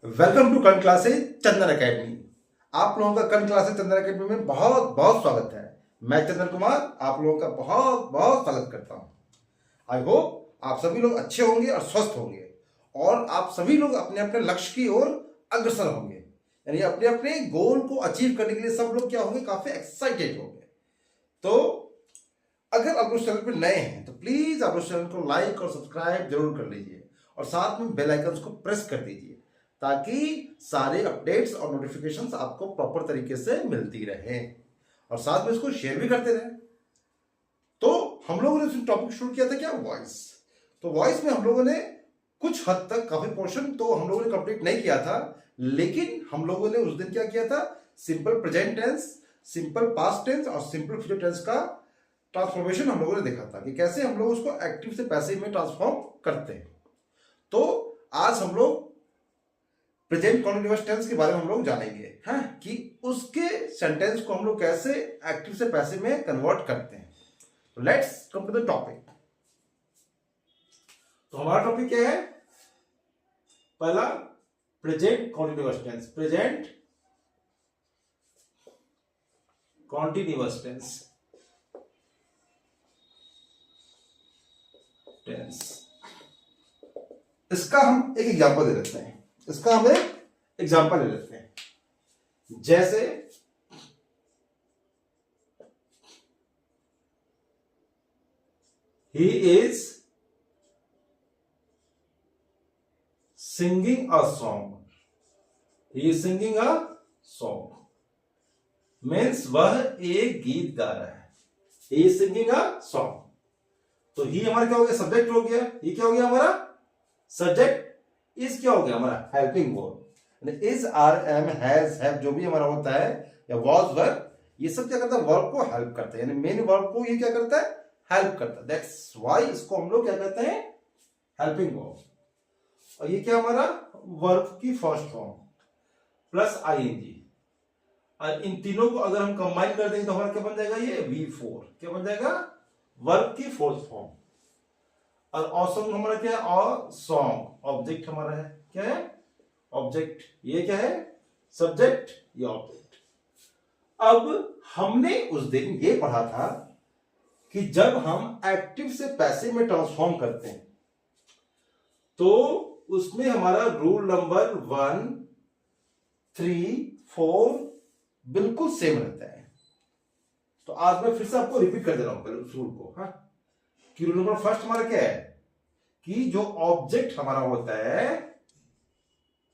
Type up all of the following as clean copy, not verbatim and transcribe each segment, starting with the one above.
Welcome to Karna classes Chandan academy. आप लोगों का कर्ण क्लासेज चंदन एकेडमी में बहुत बहुत स्वागत है। मैं चंदन कुमार आप लोगों का बहुत बहुत स्वागत करता हूं। आई होप आप सभी लोग अच्छे होंगे और स्वस्थ होंगे और आप सभी लोग अपने अपने लक्ष्य की ओर अग्रसर होंगे, यानी अपने अपने गोल को अचीव करने के लिए सब लोग क्या होंगे, काफी एक्साइटेड होंगे। तो अगर आप उस चैनल पर नए हैं तो प्लीज आप उस चैनल को लाइक और सब्सक्राइब जरूर कर लीजिए और साथ में बेल आइकन को प्रेस कर दीजिए ताकि सारे अपडेट्स और नोटिफिकेशंस आपको प्रॉपर तरीके से मिलती रहे और साथ में इसको शेयर भी करते रहे। तो हम लोगों ने टॉपिक शुरू किया था क्या, वॉइस। तो वॉइस में हम लोगों ने कुछ हद तक काफी पोर्शन तो हम लोगों ने कंप्लीट नहीं किया था, लेकिन हम लोगों ने उस दिन क्या किया था, simple present tense, simple past tense और सिंपल फ्यूचर टेंस का ट्रांसफॉर्मेशन हम लोगों ने देखा था कि कैसे हम लोग उसको एक्टिव से पैसिव में ट्रांसफॉर्म करते हैं। तो आज हम लोग प्रेजेंट कॉन्टिन्यूअस टेंस के बारे में हम लोग जानेंगे, हैं, कि उसके सेंटेंस को हम लोग कैसे एक्टिव से पैसिव में कन्वर्ट करते हैं। तो let's come to the topic. तो हमारा टॉपिक क्या है, पहला present continuous tense. Present continuous tense, इसका हम एक एग्जांपल दे लेते हैं। इसका हम एक एग्जांपल ले लेते हैं, जैसे he is singing a song. He is singing a song means वह एक गीत गा रहा है। He is singing a song. तो ही हमारा क्या हो गया, सब्जेक्ट हो गया। ही क्या हो गया हमारा सब्जेक्ट। इज क्या हो गया हमारा helping verb. Is, are, am, has, have जो भी हमारा होता है या वाज वर्ब, ये सब क्या करता है, वर्ब को हेल्प करता है, यानी मेन वर्ब को ये क्या करता है, हेल्प करता है। दैट्स व्हाई इसको हम लोग क्या कहते हैं, हेल्पिंग वर्ब। और ये क्या हमारा वर्ब की फर्स्ट फॉर्म प्लस आईएनजी। और इन तीनों को अगर हम कंबाइन कर देंगे तो हमारा क्या बन जाएगा, ये V4 क्या बन जाएगा, वर्ब की फोर्थ फॉर्म। और ऑसम हमारा क्या है, और सॉन्ग ऑब्जेक्ट हमारा है, क्या है ऑब्जेक्ट। ये क्या है सब्जेक्ट, ये ऑब्जेक्ट। अब हमने उस दिन ये पढ़ा था कि जब हम एक्टिव से पैसिव में ट्रांसफॉर्म करते हैं तो उसमें हमारा रूल नंबर 1, 3, 4 बिल्कुल सेम रहता है। तो आज मैं फिर से आपको रिपीट कर दे रहा हूं पहले उस रूल को। हाँ, कि रूल नंबर फर्स्ट हमारा क्या है कि जो ऑब्जेक्ट हमारा होता है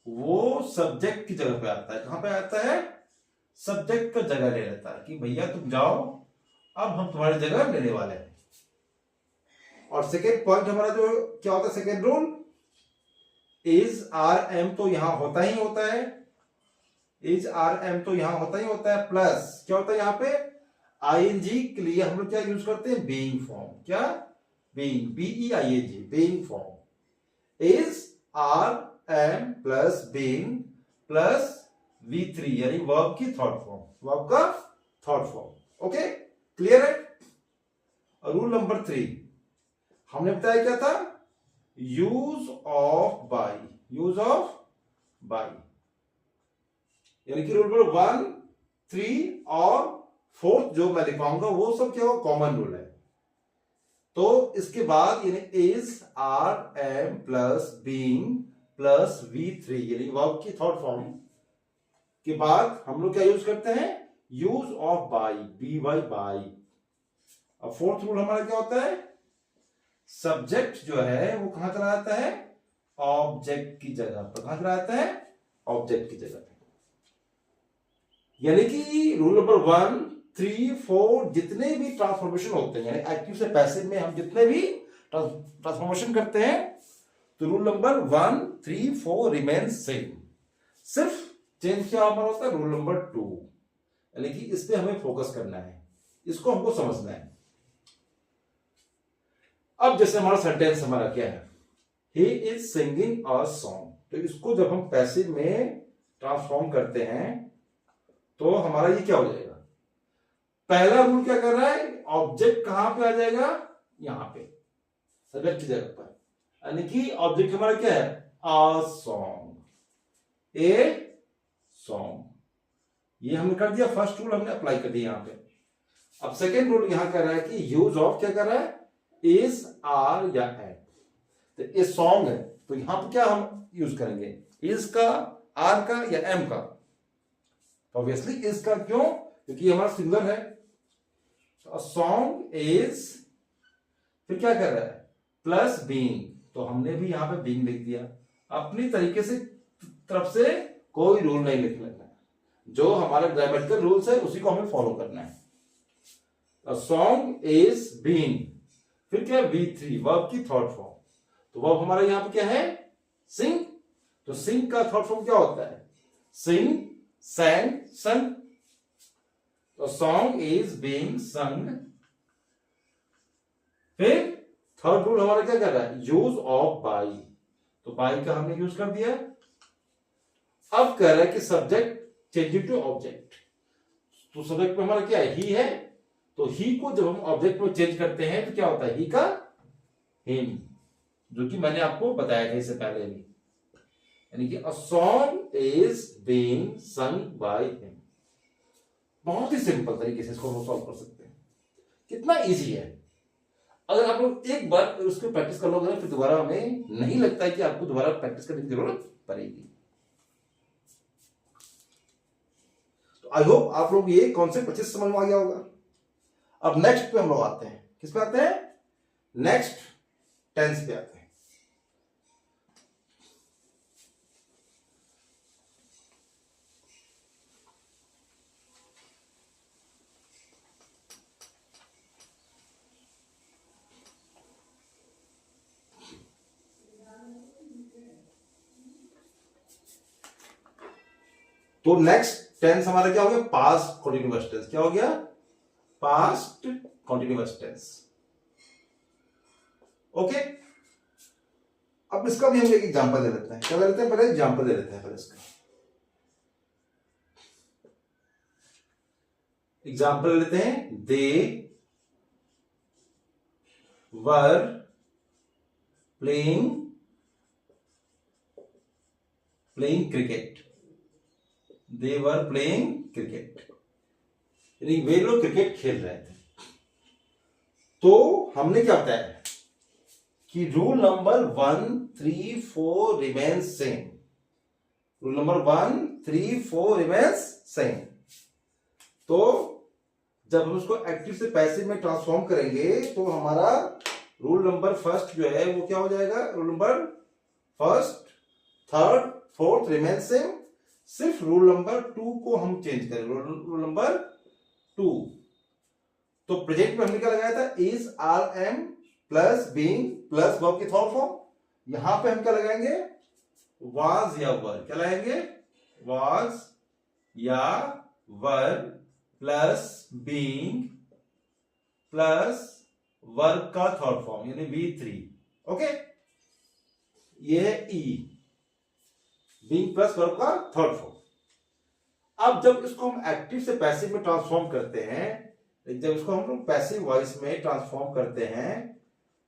वो सब्जेक्ट की जगह पे आता है। कहां पे आता है, सब्जेक्ट का जगह ले लेता है कि भैया तुम जाओ, अब हम तुम्हारी जगह लेने वाले हैं। और सेकेंड पॉइंट हमारा जो क्या होता है, second rule, is, are, am तो यहां होता ही होता है। इज, आर, एम तो यहां होता ही होता है। प्लस क्या होता है यहां पे, आईएनजी के लिए हम लोग क्या यूज करते हैं, बीइंग फॉर्म। क्या, being, B E I N G, being form. Is, are, am plus being plus V3 यानी वर्ब की थर्ड फॉर्म, वर्ब का थर्ड फॉर्म। ओके, क्लियर है। और रूल नंबर 3 हमने बताया क्या था, use of by. Use of by यानी कि रूल नंबर 1, 3 और 4 जो मैं दिखाऊंगा वो सब क्या हो, कॉमन रूल है। तो इसके बाद यानी is, are, am plus being plus V3 यानी वर्ब की थर्ड फॉर्म के बाद हम लोग क्या यूज करते हैं, use of by, B Y by. अब फोर्थ रूल हमारा क्या होता है, सब्जेक्ट जो है वो कहां चला जाता है, ऑब्जेक्ट की जगह पर। कहां चला जाता है, ऑब्जेक्ट की जगह पर। यानी कि रूल नंबर 1, 3, 4 जितने भी ट्रांसफॉर्मेशन होते हैं, यानी एक्टिव से पैसिव में हम जितने भी ट्रांसफॉर्मेशन करते हैं, तो रूल नंबर 1, 3, 4 रिमेन सेम। सिर्फ चेंज क्या हमारा होता है, रूल नंबर 2, यानी कि इस पे हमें फोकस करना है, इसको हमको समझना है। अब जैसे हमारा सेंटेंस हमारा क्या है, he is singing a song. तो इसको जब हम पैसिव में ट्रांसफॉर्म करते हैं तो हमारा ये क्या हो जाएगा, पहला रूल क्या कर रहा है, ऑब्जेक्ट कहां पे आ जाएगा, यहां पे सब्जेक्ट की जगह पर। यानी कि ऑब्जेक्ट हमारा क्या है, अ सॉन्ग। A song. ये हमने कर दिया, फर्स्ट रूल हमने अप्लाई कर दिया यहां पे। अब सेकेंड रूल यहां कर रहा है कि यूज ऑफ क्या कर रहा है, इज, आर या एम। तो ये सॉन्ग है तो यहां पर क्या हम यूज करेंगे, इज का, आर का या एम का। ऑब्वियसली इज का, क्यों, क्योंकि हमारा सिंगुलर है। अ सॉन्ग इज, फिर क्या कर रहा है, प्लस बीइंग, तो हमने भी यहां पे बीइंग लिख दिया। अपनी तरीके से तरफ से कोई रूल नहीं लिख लेना, जो हमारा ग्रामेटिकल रूल्स है उसी को हमें फॉलो करना है। अ सॉन्ग इज बीइंग, फिर क्या है, V3 वर्ब की थर्ड फॉर्म। तो वर्ब हमारा यहां पे क्या है, सिंग। तो सिंग का थर्ड फॉर्म क्या होता है, सिंग, sang, sung। तो सॉन्ग इज बीइंग sung। फिर थर्ड रूल हमारा क्या कर रहा है, यूज ऑफ बाई। तो बाई का हमने यूज कर दिया। अब कह रहा है कि सब्जेक्ट चेंजिंग टू ऑब्जेक्ट। तो सब्जेक्ट में हमारा क्या है, ही है। तो ही को जब हम ऑब्जेक्ट में चेंज करते हैं तो क्या होता है, ही का हिम, जो कि मैंने आपको बताया था इससे पहले भी। यानी कि a song is being sung by him. बहुत ही सिंपल तरीके से इसको हम सॉल्व कर सकते हैं, कितना इजी है। अगर आप लोग एक बार उसको प्रैक्टिस कर लोगे फिर दोबारा हमें नहीं लगता है कि आपको दोबारा प्रैक्टिस करने की जरूरत पड़ेगी। तो आई होप आप लोग ये कॉन्सेप्ट अच्छे से समझ में आ गया होगा। अब नेक्स्ट पे हम लोग आते हैं, किस पे आते हैं, नेक्स्ट टेंस पे आते हैं। तो नेक्स्ट टेंस हमारा क्या हो गया, पास्ट कॉन्टिन्यूअस टेंस। क्या हो गया, पास्ट कॉन्टिन्यूअस टेंस। ओके, अब इसका भी हम एक एग्जांपल दे लेते हैं। क्या ले लेते हैं, पहले एग्जांपल दे लेते हैं। पहले इसका एग्जांपल ले लेते हैं। They were playing cricket. They were playing cricket, यानी वे लोग क्रिकेट खेल रहे थे। तो हमने क्या बताया कि rule number 1, 3, 4 remains same. Rule number 1, 3, 4 remains same. तो जब हम उसको एक्टिव से पैसिव में ट्रांसफॉर्म करेंगे तो हमारा रूल नंबर फर्स्ट जो है वो क्या हो जाएगा, rule number first, third, fourth remains same. सिर्फ रूल नंबर 2 को हम चेंज करें, रूल नंबर 2। तो प्रेजेंट में हमने क्या लगाया था, is, are, am plus being plus verb की थर्ड फॉर्म। यहां पे हम क्या लगाएंगे, वाज या वर। क्या लगाएंगे, वाज या वर प्लस बीइंग प्लस वर्ब का थर्ड फॉर्म यानी V3। ओके, ये है ई, बीइंग प्लस वर्ब का थर्ड फॉर्म। अब जब इसको हम एक्टिव से पैसिव में ट्रांसफॉर्म करते हैं, जब इसको हम लोग पैसिव वॉइस में ट्रांसफॉर्म करते हैं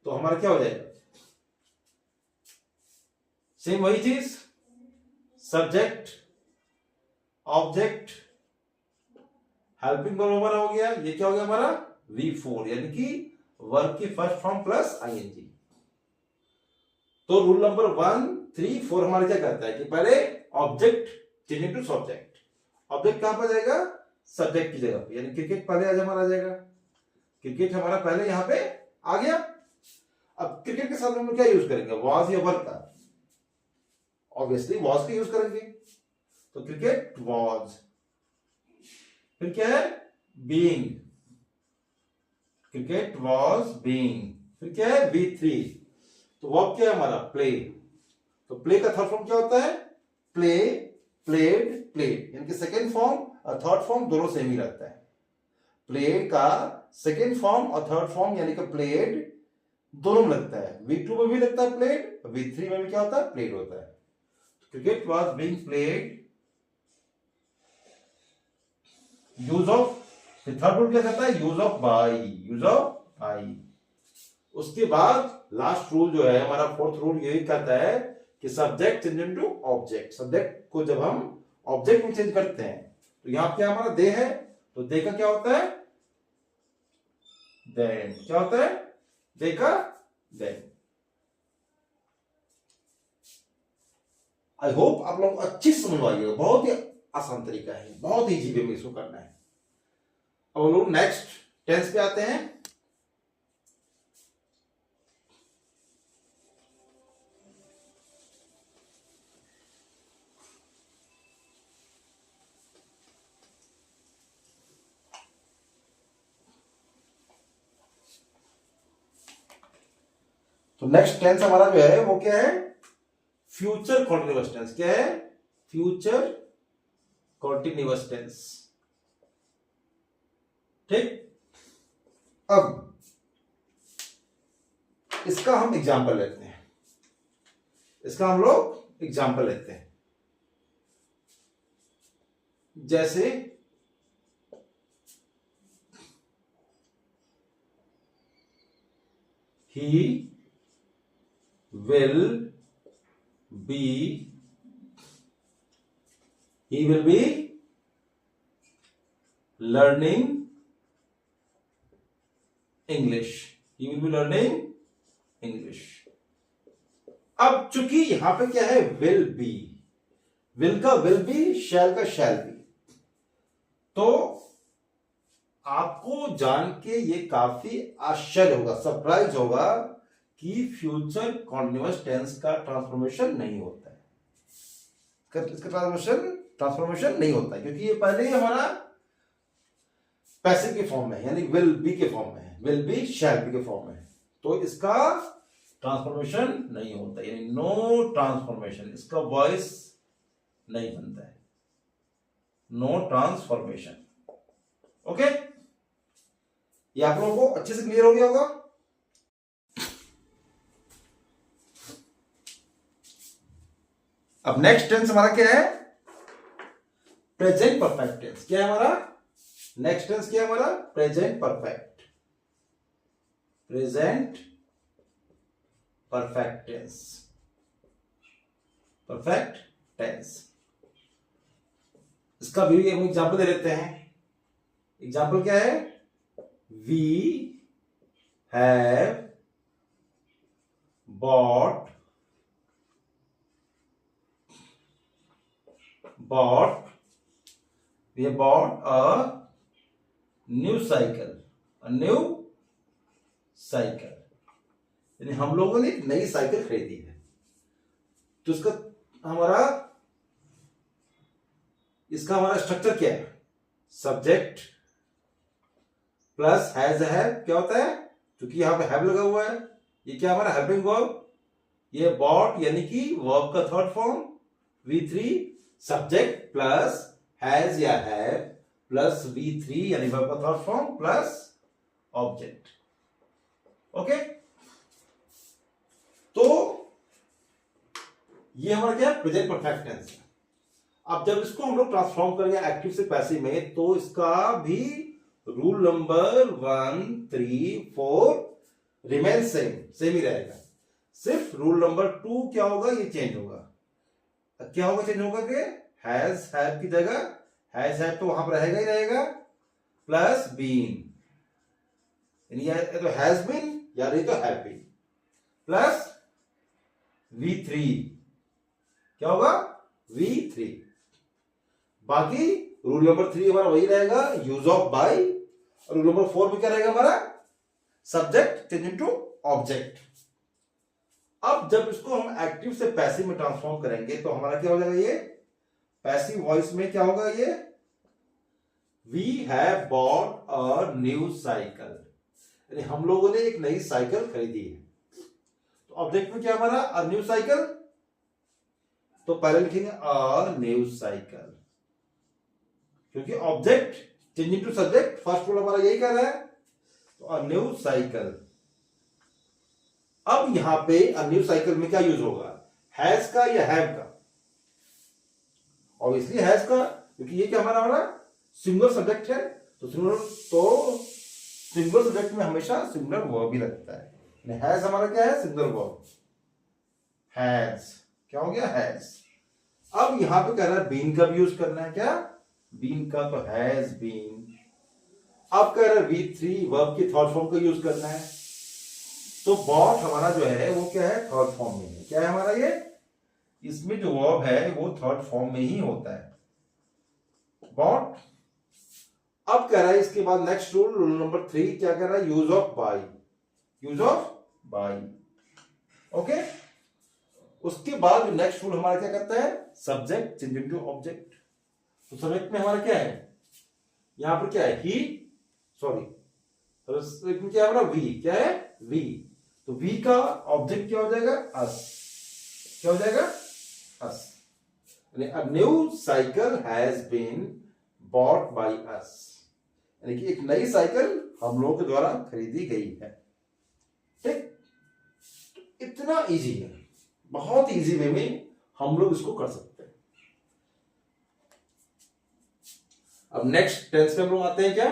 तो हमारा क्या हो जाएगा, सेम वही चीज, सब्जेक्ट, ऑब्जेक्ट, हेल्पिंग वर्ब हमारा हो गया। ये क्या हो गया हमारा, V4, यानी कि वर्ब की फर्स्ट फॉर्म प्लस ING। तो रूल नंबर 1, 3, 4 हमारा क्या करता है कि पहले object changing to subject. Object कहां पर जाएगा, सब्जेक्ट की जगह पे, यानी क्रिकेट पहले आज हमारा आ जाएगा। क्रिकेट हमारा पहले यहां पे आ गया। अब क्रिकेट के साथ हम क्या यूज करेंगे, वॉज या वर का, ऑब्वियसली वॉज का यूज करेंगे। तो क्रिकेट वॉज, फिर क्या है, बीइंग, क्रिकेट वॉज बीइंग, फिर क्या है, V3। तो वर्ब क्या है हमारा, प्ले। तो प्ले का थर्ड फॉर्म क्या होता है, प्ले, प्लेड, प्लेड, यानी कि सेकेंड फॉर्म और थर्ड फॉर्म दोनों सेम ही रहता है। प्ले का सेकेंड फॉर्म और थर्ड फॉर्म यानी कि प्लेड दोनों में लगता है। V2 में भी लगता है प्लेड, V3 में भी क्या होता है, प्लेड होता है। Cricket was being played, use of, third rule क्या कहता है, use of by, use of by. उसके बाद लास्ट रूल जो है हमारा फोर्थ रूल यही कहता है कि subject change into object, subject को जब हम ऑब्जेक्ट में चेंज करते हैं तो यहां क्या हमारा दे है, तो दे का क्या होता है, देन, क्या होता है, दे का देन। आई होप आप लोग अच्छी समझ पाइएगा, बहुत ही आसान तरीका है, बहुत ही इजी वे में इसको करना है। अब हम लोग नेक्स्ट टेंस पे आते हैं। तो नेक्स्ट टेंस हमारा जो है वो क्या है, फ्यूचर कॉन्टिन्यूअस टेंस। क्या है, फ्यूचर कॉन्टिन्यूअस टेंस। ठीक, अब इसका हम एग्जाम्पल लेते हैं, इसका हम लोग एग्जाम्पल लेते हैं। जैसे he will be learning English, he will be learning English। अब चूंकि यहां पे क्या है, will be, will का will be, shall का shall be, तो आपको जान के ये काफी आश्चर्य होगा, सरप्राइज होगा कि फ्यूचर कॉन्टिन्यूअस टेंस का ट्रांसफॉर्मेशन नहीं होता है, इसका ट्रांसफॉर्मेशन नहीं होता है, क्योंकि ये पहले ही हमारा पैसिव के फॉर्म में, यानी विल बी के फॉर्म में है, विल बी शैल बी के फॉर्म में है, तो इसका ट्रांसफॉर्मेशन नहीं होता, यानी नो ट्रांसफॉर्मेशन, इसका वॉइस नहीं बनता है, नो ट्रांसफॉर्मेशन। ओके, ये आप लोगों को अच्छे से क्लियर हो गया होगा। अब नेक्स्ट टेंस हमारा क्या है, प्रेजेंट परफेक्ट टेंस। क्या है हमारा नेक्स्ट टेंस, क्या है हमारा, present perfect, present perfect tense, perfect tense. इसका भी हम एग्जाम्पल दे लेते हैं। एग्जाम्पल क्या है, we have bought we have bought a new cycle, यानी हम लोगों ने एक नई साइकिल खरीदी है। तो इसका हमारा स्ट्रक्चर क्या है, सब्जेक्ट प्लस हैज हैव, क्या होता है, क्योंकि यहां पे हैव लगा हुआ है, ये क्या हमारा हेल्पिंग वर्ब, ये बॉट यानी कि वर्ब का third form, V3 subject plus has या हैव प्लस V3 यानी वर्ब का third form plus object. Okay, तो ये हमारा क्या, प्रेजेंट परफेक्ट टेंस है। अब जब इसको हम लोग ट्रांसफॉर्म करेंगे एक्टिव से पैसिव में, तो इसका भी रूल नंबर 1, 3, 4 रिमेन सेम ही रहेगा, सिर्फ रूल नंबर 2 क्या होगा, ये चेंज होगा। क्या होगा, चेंज होगा कि हैज हैव की जगह हैज हैव तो वहां पर रहेगा ही रहेगा, प्लस बीन, यानी या तो हैज बीन या नहीं तो हैव बीन, प्लस V3, क्या होगा, V3। बाकी रूल नंबर 3 हमारा वही रहेगा, यूज ऑफ बाय, और रूल नंबर 4 में क्या रहेगा हमारा, सब्जेक्ट चेंज इनटू ऑब्जेक्ट। अब जब इसको हम एक्टिव से पैसिव में ट्रांसफॉर्म करेंगे तो हमारा क्या हो जाएगा, ये पैसिव वॉइस में क्या होगा, ये we have bought a new cycle, यानी हम लोगों ने एक नई साइकिल खरीदी है। तो ऑब्जेक्ट में क्या हमारा, अ न्यू साइकिल, तो पहले लिखेंगे अ न्यू साइकिल, क्योंकि object change into subject first rule हमारा यही कर रहा है, तो अ न्यू साइकिल। अब यहां पे अ न्यू साइकिल में क्या यूज होगा, हैज का या हैव का, ऑब्वियसली हैज का, क्योंकि ये क्या हमारा सिंगुलर सब्जेक्ट है, तो सिंगुलर सब्जेक्ट में हमेशा सिंगुलर वर्ब भी लगता है। हैज हमारा क्या है, सिंगुलर वर्ब, हैज, क्या हो गया, हैज। अब यहां पे कह रहा है बीन का भी यूज करना है, क्या, बीन का, तो हैज बीन। अब कह रहा है V3 वर्ब की थर्ड फॉर्म का यूज करना है, तो बॉट हमारा जो है वो क्या है, थर्ड फॉर्म में है। क्या है हमारा ये, इसमें जो वर्ब है वो थर्ड फॉर्म में ही होता है, बॉट। अब कह रहा है इसके बाद नेक्स्ट रूल, रूल नंबर 3 क्या कह रहा है, use of by, use of by. Okay, उसके बाद जो नेक्स्ट रूल हमारा क्या करता है, सब्जेक्ट चेंज इनटू ऑब्जेक्ट। तो सब्जेक्ट में हमारा क्या है, यहां पर क्या है, ही, सॉरी, क्या है हमारा, वी, क्या है, वी। तो वी का ऑब्जेक्ट क्या हो जाएगा, अस, क्या हो जाएगा, us. A new cycle has been bought by us, यानी कि एक नई साइकिल हम लोगों के द्वारा खरीदी गई है। ठीक, इतना इजी है, बहुत इजी वे में हम लोग इसको कर सकते हैं। अब नेक्स्ट टेंस में हम लोग आते हैं, क्या,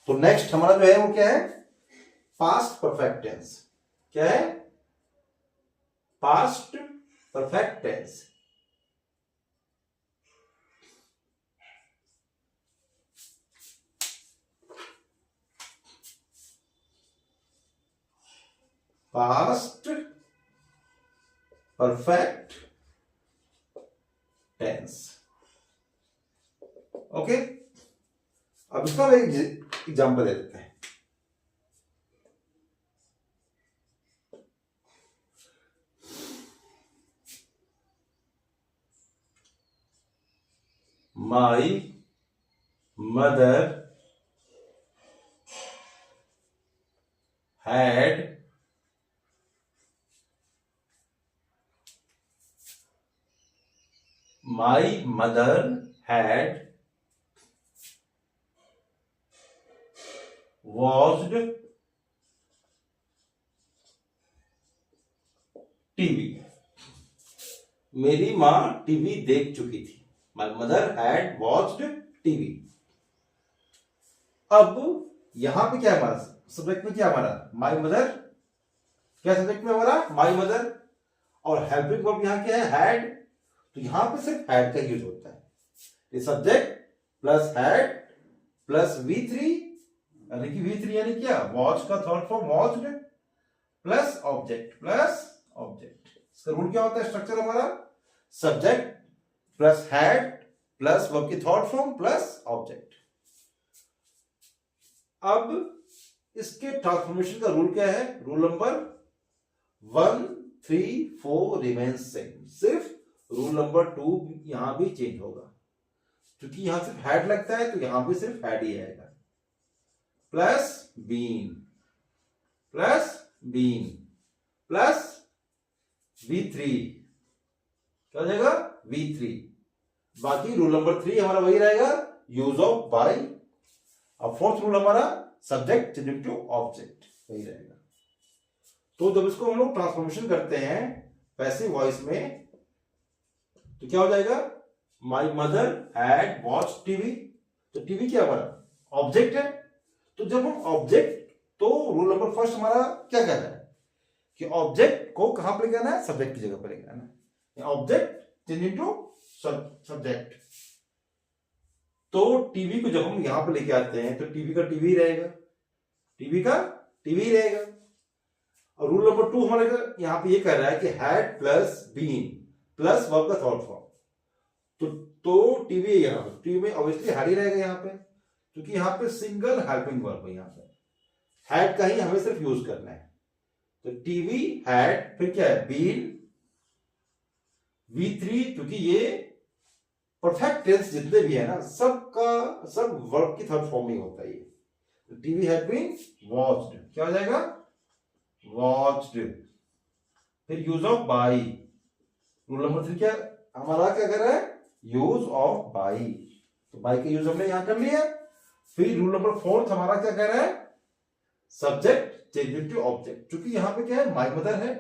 तो नेक्स्ट हमारा जो है वो क्या है, पास्ट परफेक्ट टेंस। क्या है, past perfect tense. Past perfect tense. Okay, अब इसका हम एक एग्जांपल दे देते हैं। My mother had my mother had watched TV. मेरी मां टीवी देख चुकी थी। My mother had watched TV. अब यहां पे क्या है हमारा सब्जेक्ट में, क्या हमारा माई मदर, क्या सब्जेक्ट में हमारा माई मदर, और हेल्पिंग वर्ब यहां क्या है, हैड। तो यहां पे सिर्फ हैड का यूज होता है। ये subject plus had plus V3, यानी कि V3 यानी क्या, वॉच का third form watched, plus object इसका रूल क्या होता है, स्ट्रक्चर हमारा subject plus had plus verb की थर्ड फॉर्म प्लस ऑब्जेक्ट। अब इसके ट्रांसफॉर्मेशन का रूल क्या है, रूल नंबर 1, 3, 4 रिमेन्स सेम। सिर्फ रूल नंबर 2 यहां भी चेंज होगा, क्योंकि यहां सिर्फ हैड लगता है, तो यहां भी सिर्फ हैड ही आएगा। प्लस बीन प्लस V3, क्या हो जाएगा, V3। बाकी रूल नंबर 3 हमारा वही रहेगा, यूज ऑफ बाय। अब फोर्थ रूल हमारा सब्जेक्ट चेंज इनटू ऑब्जेक्ट, वही रहेगा। तो जब इसको हम लोग ट्रांसफॉर्मेशन करते हैं पैसिव वॉइस में, तो क्या हो जाएगा, my mother had watch TV. तो टीवी क्या हमारा ऑब्जेक्ट है। तो जब हम ऑब्जेक्ट, तो रूल नंबर फर्स्ट हमारा क्या कह रहा है कि ऑब्जेक्ट को कहां पर लेके आना है, सब्जेक्ट की जगह पर लेके आना है। Object change into subject. तो टीवी को जब हम यहां पर लेके आते हैं, तो टीवी का टीवी रहेगा, और रूल नंबर 2 हमारे यहां पे ये कह रहा है कि had plus been plus verb का थर्ड फॉर्म। तो टीवी यहां पर, टीवी में ऑब्वियसली हैड ही रहेगा यहां पे, क्योंकि यहां पे सिंगल हेल्पिंग वर्ब है। यहां पे हैड का ही हमें सिर्फ यूज करना है। तो टीवी हैड, फिर क्या है, बीन, V3, क्योंकि ये परफेक्ट टेंस जितने भी है ना, सब वर्ब की थर्ड फॉर्म ही होता है ये। तो टीवी हैड बीन वॉच्ड, क्या हो जाएगा, वॉच्ड। फिर use of by, rule number 3 क्या हमारा क्या कर रहा है, यूज ऑफ बाई। तो बाई का यूज हमने यहां कर लिया। फिर रूल नंबर 4 हमारा क्या कह रहा है, सब्जेक्ट चेंज इनटू ऑब्जेक्ट। क्योंकि यहां पे क्या है, माई मदर है,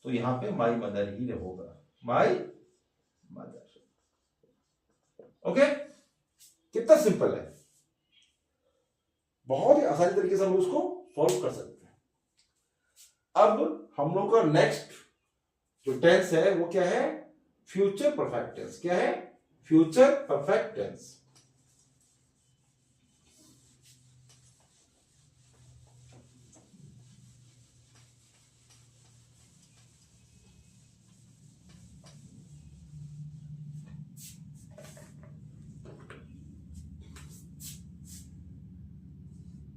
तो यहां पे माई मदर ही होगा, माई मदर। ओके, कितना सिंपल है, बहुत ही आसानी तरीके से हम उसको सॉल्व कर सकते हैं। अब हम लोग का नेक्स्ट जो टेंस है वो क्या है, फ्यूचर परफेक्ट टेंस। क्या है, फ्यूचर परफेक्ट टेंस।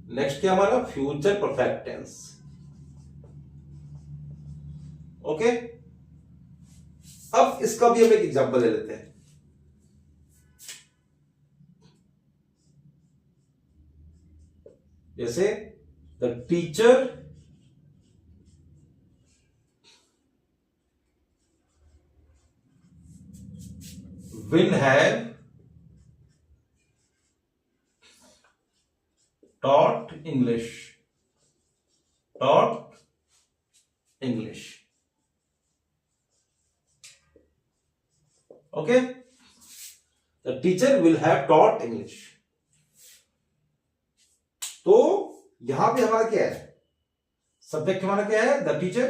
नेक्स्ट क्या हमारा, फ्यूचर परफेक्ट टेंस। ओके, अब इसका भी हम एक एग्जांपल ले लेते हैं। जैसे the teacher will have taught English, taught English. Okay, the teacher will have taught English. तो यहां पे हमारा क्या है, सब्जेक्ट हमारा क्या है, द टीचर।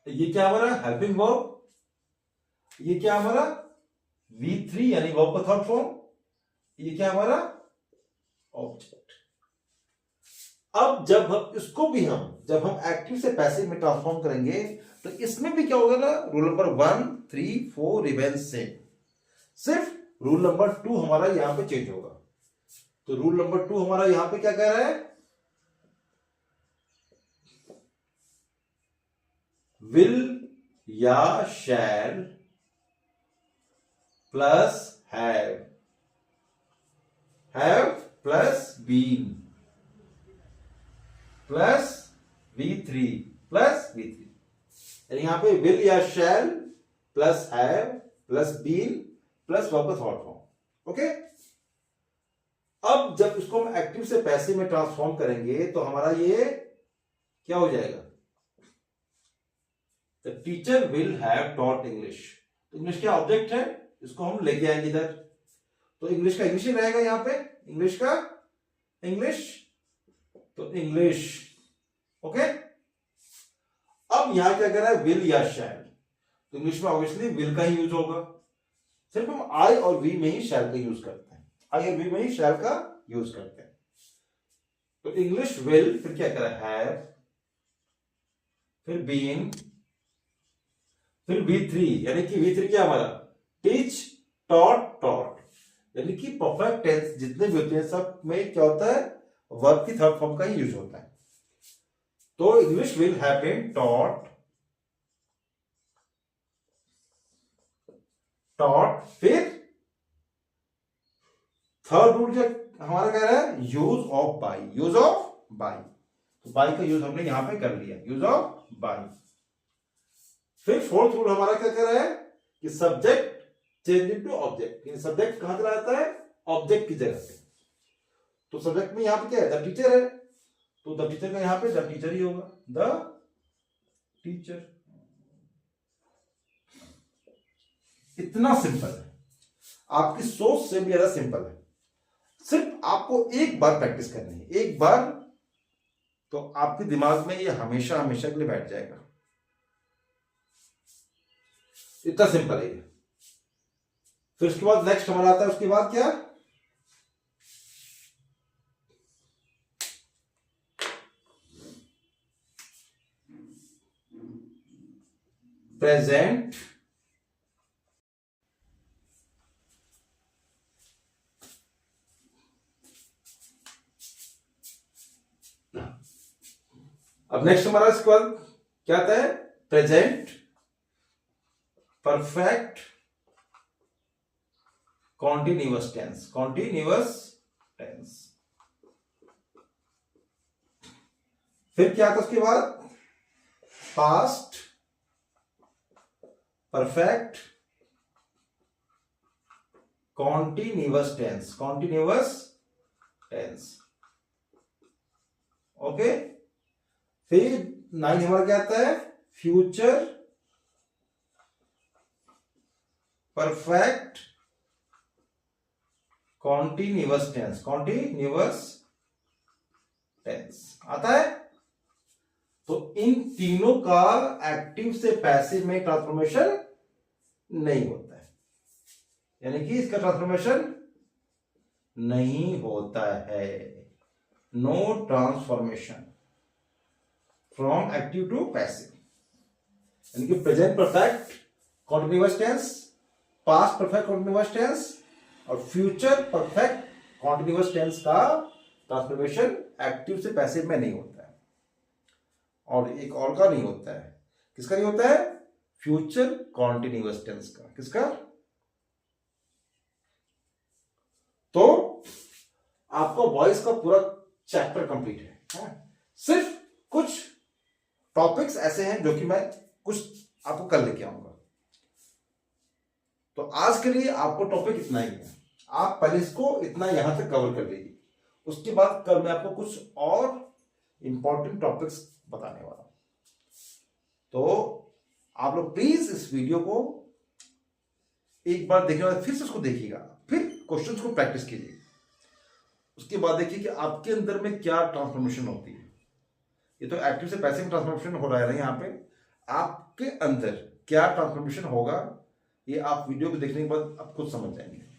ये क्या हमारा हेल्पिंग वर्ब, ये क्या हमारा V3 यानी वर्ब का थर्ड फॉर्म, ये क्या हमारा ऑब्जेक्ट। अब जब हम इसको भी जब हम एक्टिव से पैसिव में ट्रांसफॉर्म करेंगे तो इसमें भी क्या होगा ना, रूल नंबर 1, 3, 4 रिमेन्स सेम, सिर्फ रूल नंबर 2 हमारा यहां पे चेंज होगा। तो रूल नंबर 2 हमारा यहां पे क्या कह रहा है, विल या shall plus have plus been plus V3 plus V3, यानी यहां पे विल या shall plus have plus been plus verb का थर्ड फॉर्म। ओके, अब जब इसको हम एक्टिव से पैसिव में ट्रांसफॉर्म करेंगे तो हमारा ये क्या हो जाएगा, the teacher will have taught English. English क्या ऑब्जेक्ट है, इसको हम लेके आएंगे इधर, तो इंग्लिश का इंग्लिश ही रहेगा यहां पे, इंग्लिश का इंग्लिश, तो इंग्लिश। ओके, अब यहां क्या कर रहा है, विल या शैल, तो इंग्लिश में ऑब्वियसली विल का ही यूज होगा, सिर्फ हम आई और वी में ही शैल का यूज करते हैं, आई और वी में ही शैल का यूज करते हैं। तो इंग्लिश विल, फिर क्या कर रहा है, हैव, फिर बीन, फिर V3, यानी कि V3 क्या हमारा, टीच, टॉट, टॉट, यानी कि परफेक्ट टेंस जितने भी होते हैं सब में क्या होता है, वर्ब की थर्ड फॉर्म का ही यूज होता है। तो English will have been taught, फिर थर्ड रूल क्या हमारा कह रहा है, use of by, use of by, तो बाई का यूज हमने यहां पे कर लिया, यूज ऑफ बाई। फिर फोर्थ रूल हमारा क्या कह रहा है कि subject change into object, subject कहां चला जाता है, ऑब्जेक्ट की जगह पे। तो सब्जेक्ट में यहां पे क्या है, द टीचर है, तो द टीचर का यहां पे द टीचर ही होगा, द टीचर। इतना सिंपल है, आपकी सोच से भी ज्यादा सिंपल है, सिर्फ आपको एक बार प्रैक्टिस करनी है, एक बार, तो आपके दिमाग में ये हमेशा हमेशा के लिए बैठ जाएगा। इतना सिंपल है ये। फिर उसके बाद नेक्स्ट हमारा आता है, उसके बाद क्या, प्रेजेंट अब नेक्स्ट हमारा इसके बाद क्या आता है, present perfect continuous tense, continuous tense. फिर क्या आता है उसके बाद, past perfect continuous tense, continuous tense. Okay, फिर 9 हमारा क्या आता है, future perfect continuous tense, continuous tense आता है। तो इन तीनों का एक्टिव से पैसिव में ट्रांसफॉर्मेशन नहीं होता है, यानी कि इसका ट्रांसफॉर्मेशन नहीं होता है, no transformation from active to passive. यानी कि present perfect continuous tense, past perfect continuous tense और फ्यूचर परफेक्ट कॉन्टिन्यूअस टेंस का ट्रांसफॉर्मेशन एक्टिव से पैसिव में नहीं होता है। और एक और का नहीं होता है, किसका नहीं होता है? फ्यूचर कॉन्टिन्यूअस टेंस का। किसका? तो आपका वॉइस का पूरा चैप्टर कंप्लीट है। सिर्फ कुछ टॉपिक्स ऐसे हैं जो कि मैं कुछ आपको कल लेके आऊंगा। तो आज के लिए आपको टॉपिक इतना ही है, आप पहले इसको इतना यहां तक कवर कर लीजिए। उसके बाद कल मैं आपको कुछ और इंपॉर्टेंट टॉपिक्स बताने वाला हूं। तो आप लोग प्लीज इस वीडियो को एक बार देखने के बाद फिर से उसको देखिएगा, फिर क्वेश्चंस को प्रैक्टिस कीजिए। उसके बाद देखिए कि आपके अंदर में क्या ट्रांसफॉर्मेशन होती है। ये तो एक्टिव से पैसिव ट्रांसफॉर्मेशन हो रहा है ना, यहाँ पे आपके अंदर क्या ट्रांसफॉर्मेशन होगा ये आप वीडियो को देखने के बाद आप खुद समझ जाएंगे।